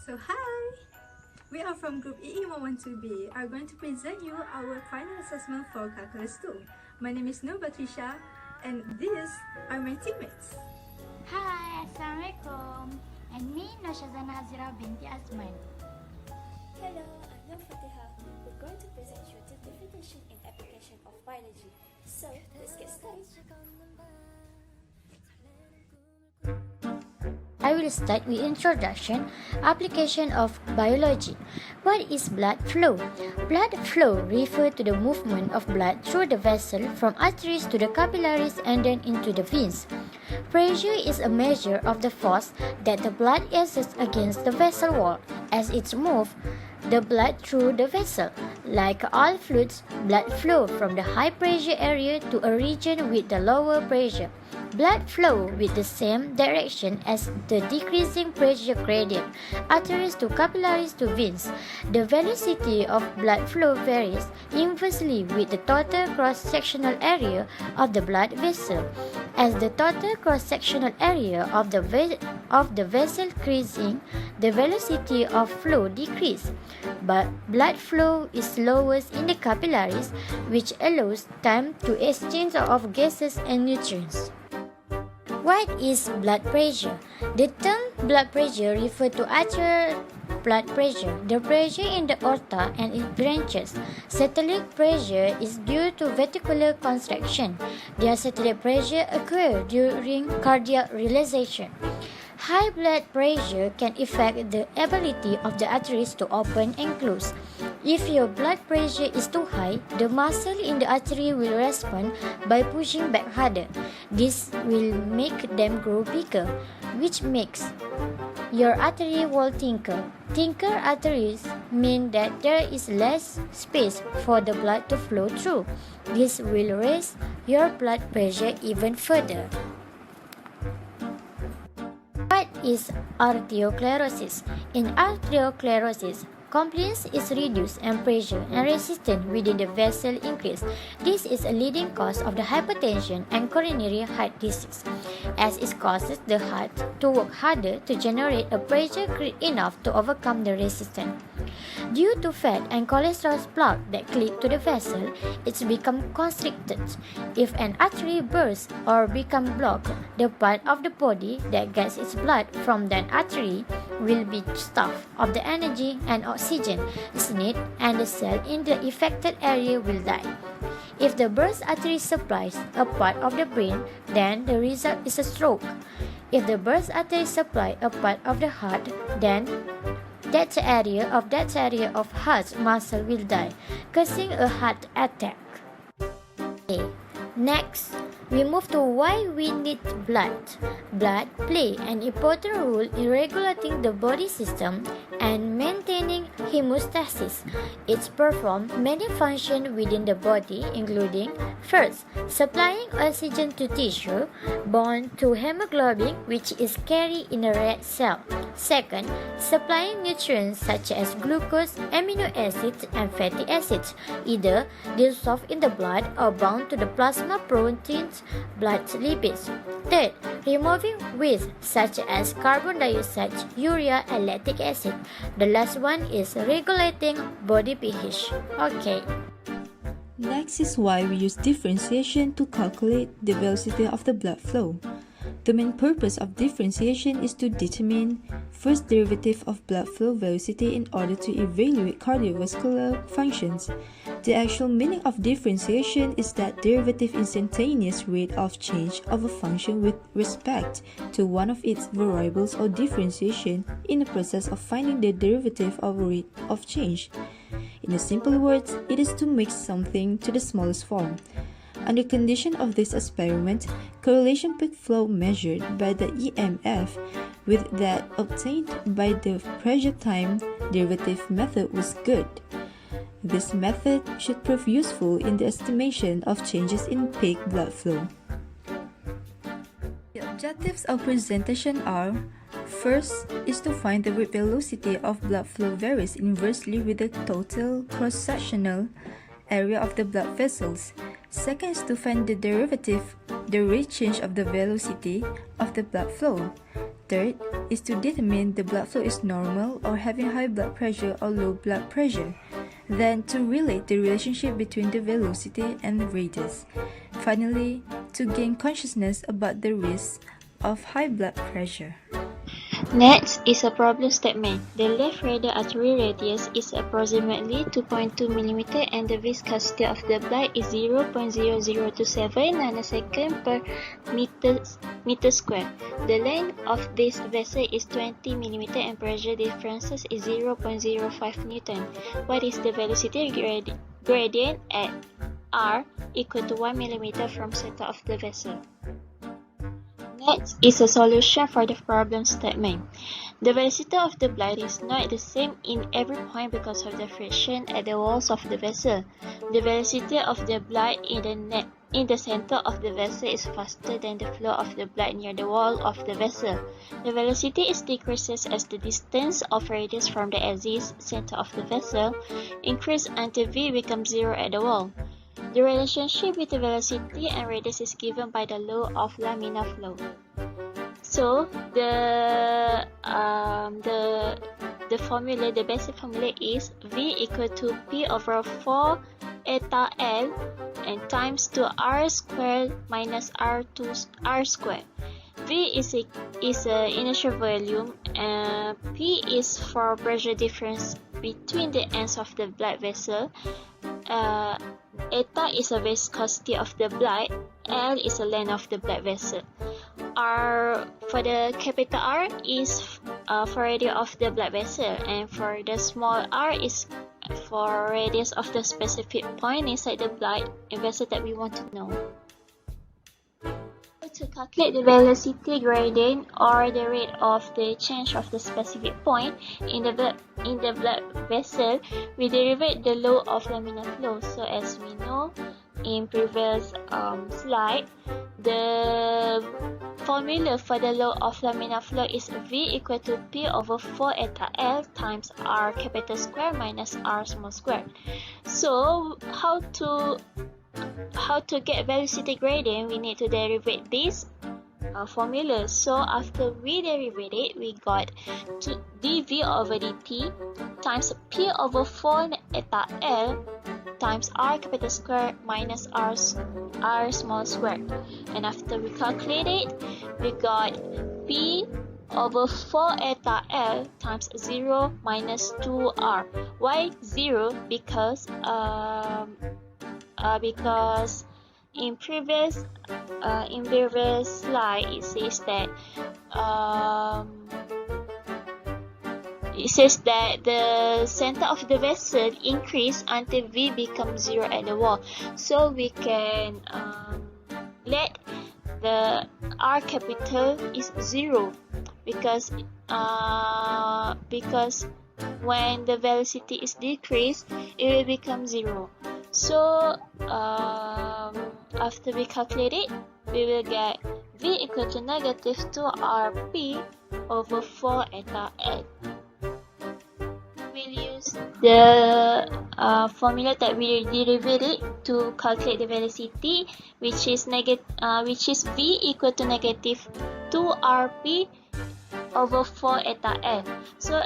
So hi! We are from Group EE112B are going to present you our final assessment for Calculus 2. My name is Nur Batrisha and these are my teammates. Hi, Assalamualaikum. And me, Noshazana Hazira binti Azman. Hello, I'm Nur Fatiha. We're going to present you the definition and application of biology. So, let's get started. I will start with introduction, application of biology. What is blood flow? Blood flow refers to the movement of blood through the vessel from arteries to the capillaries and then into the veins. Pressure is a measure of the force that the blood exerts against the vessel wall as it moves the blood through the vessel. Like all fluids, blood flow from the high pressure area to a region with the lower pressure. Blood flow with the same direction as the decreasing pressure gradient, arteries to capillaries to veins. The velocity of blood flow varies inversely with the total cross-sectional area of the blood vessel. As the total cross-sectional area of the vessel increasing, the velocity of flow decreases. But blood flow is slowest in the capillaries, which allows time to exchange of gases and nutrients. What is blood pressure? The term blood pressure refers to arterial blood pressure, the pressure in the aorta and its branches. Systolic pressure is due to ventricular contraction. Diastolic pressure occurs during cardiac relaxation. High blood pressure can affect the ability of the arteries to open and close. If your blood pressure is too high, the muscle in the artery will respond by pushing back harder. This will make them grow bigger, which makes your artery wall thicker. Thicker arteries mean that there is less space for the blood to flow through. This will raise your blood pressure even further. What is arteriosclerosis? In arteriosclerosis, compliance is reduced and pressure and resistance within the vessel increase. This is a leading cause of the hypertension and coronary heart disease, as it causes the heart to work harder to generate a pressure great enough to overcome the resistance. Due to fat and cholesterol plaque that cleave to the vessel, it's become constricted. If an artery bursts or becomes blocked, the part of the body that gets its blood from that artery will be starved of the energy and oxygen is needed, and the cell in the affected area will die. If the burst artery supplies a part of the brain, then the result is a stroke. If the burst artery supplies a part of the heart, then that area of heart muscle will die, causing a heart attack. Okay. Next, we move to why we need blood. Blood plays an important role in regulating the body system and maintaining hemostasis. It performs many functions within the body, including first, supplying oxygen to tissue, bond to hemoglobin, which is carried in a red cell. Second, supplying nutrients such as glucose, amino acids, and fatty acids, either dissolved in the blood or bound to the plasma proteins, blood lipids. Third, removing waste such as carbon dioxide, urea, and lactic acid. The last one is regulating body pH. Okay. Next is why we use differentiation to calculate the velocity of the blood flow. The main purpose of differentiation is to determine first derivative of blood flow velocity in order to evaluate cardiovascular functions. The actual meaning of differentiation is that derivative instantaneous rate of change of a function with respect to one of its variables, or differentiation in the process of finding the derivative of a rate of change. In simple words, it is to mix something to the smallest form. Under condition of this experiment, correlation peak flow measured by the EMF with that obtained by the pressure time derivative method was good. This method should prove useful in the estimation of changes in peak blood flow. The objectives of presentation are: first is to find the rate velocity of blood flow varies inversely with the total cross-sectional area of the blood vessels. Second is to find the derivative, the rate change of the velocity of the blood flow. Third is to determine the blood flow is normal or having high blood pressure or low blood pressure. Then to relate the relationship between the velocity and the radius. Finally, to gain consciousness about the risks of high blood pressure. Next is a problem statement. The left radial artery radius is approximately 2.2 mm and the viscosity of the blood is 0.0027 nanosecond per meter square. The length of this vessel is 20 mm and pressure difference is 0.05 Newton. What is the velocity gradient at R equal to 1 mm from center of the vessel? Next is a solution for the problem statement. The velocity of the blood is not the same in every point because of the friction at the walls of the vessel. The velocity of the blood in the center of the vessel is faster than the flow of the blood near the wall of the vessel. The velocity is decreases as the distance of radius from the axis center of the vessel increases until V becomes 0 at the wall. The relationship between velocity and radius is given by the law of laminar flow. So the formula, the basic formula is V equal to P over 4 eta L and times 2R squared minus R squared. V is a initial volume and P is for pressure difference between the ends of the blood vessel. Eta is a viscosity of the blood, L is the length of the blood vessel. R for the capital R is for radius of the blood vessel, and for the small r is for radius of the specific point inside the blood vessel that we want to know. To calculate the velocity gradient or the rate of the change of the specific point in the blood vessel, we derive the law of laminar flow. So as we know in previous slide, the formula for the law of laminar flow is V equal to P over 4 eta L times R capital square minus R small square. So how to get velocity gradient, we need to derivate this formula. So after we derivate it, we got dv over dt times P over 4 eta L times R capital square minus R small square. And after we calculate it, we got P over 4 eta L times 0 minus 2R. Why 0? Because in previous slide it says that the center of the vessel increase until V becomes 0 at the wall. So we can let the R capital is 0 because when the velocity is decreased, it will become 0. So after we calculate it, we will get V equal to negative 2RP over 4 eta L. We'll use the formula that we derived to calculate the velocity, which is V equal to negative 2RP over 4 eta L. So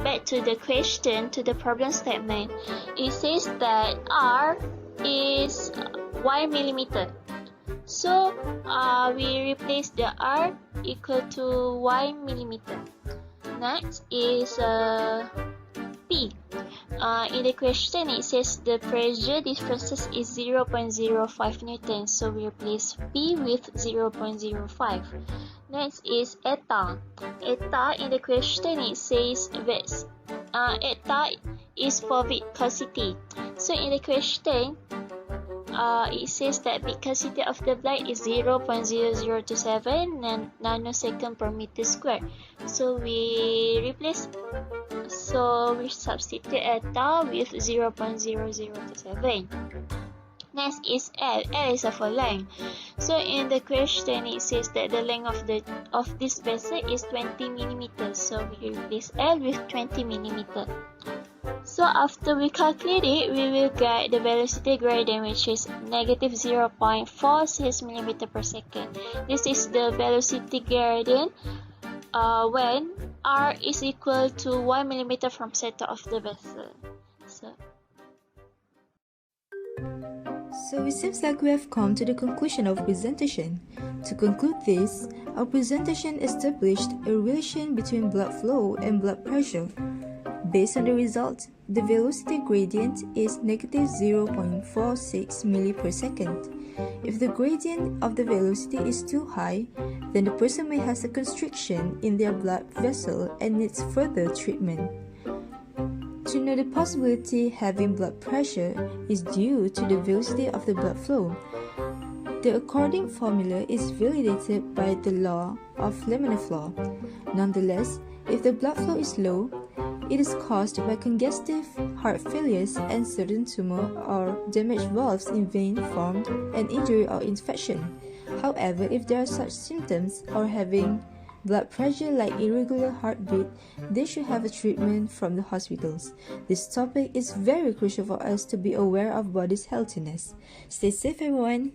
back to the question, to the problem statement, it says that R is 1 millimeter. So we replace the R equal to 1 millimeter. Next is P. In the question it says the pressure difference is 0.05 Newton. So we replace P with 0.05. Next is eta. Eta in the question it says eta is for viscosity. So in the question it says that viscosity of the blood is 0.0027 nanosecond per meter square. So we substitute eta with 0.0027. Next is L. L is for length. So in the question it says that the length of this vessel is 20 mm. So we replace L with 20 mm. So after we calculate it, we will get the velocity gradient, which is negative 0.46 mm per second. This is the velocity gradient when R is equal to 1 millimeter from center of the vessel. So it seems like we have come to the conclusion of presentation. To conclude this, our presentation established a relation between blood flow and blood pressure. Based on the result, the velocity gradient is negative 0.46 milli per second. If the gradient of the velocity is too high, then the person may have a constriction in their blood vessel and needs further treatment. To know the possibility having blood pressure is due to the velocity of the blood flow. The according formula is validated by the law of Laminar flow. Nonetheless, if the blood flow is low, it is caused by congestive heart failures and certain tumor or damaged valves in vein formed an injury or infection. However, if there are such symptoms or having blood pressure like irregular heartbeat, they should have a treatment from the hospitals. This topic is very crucial for us to be aware of body's healthiness. Stay safe, everyone.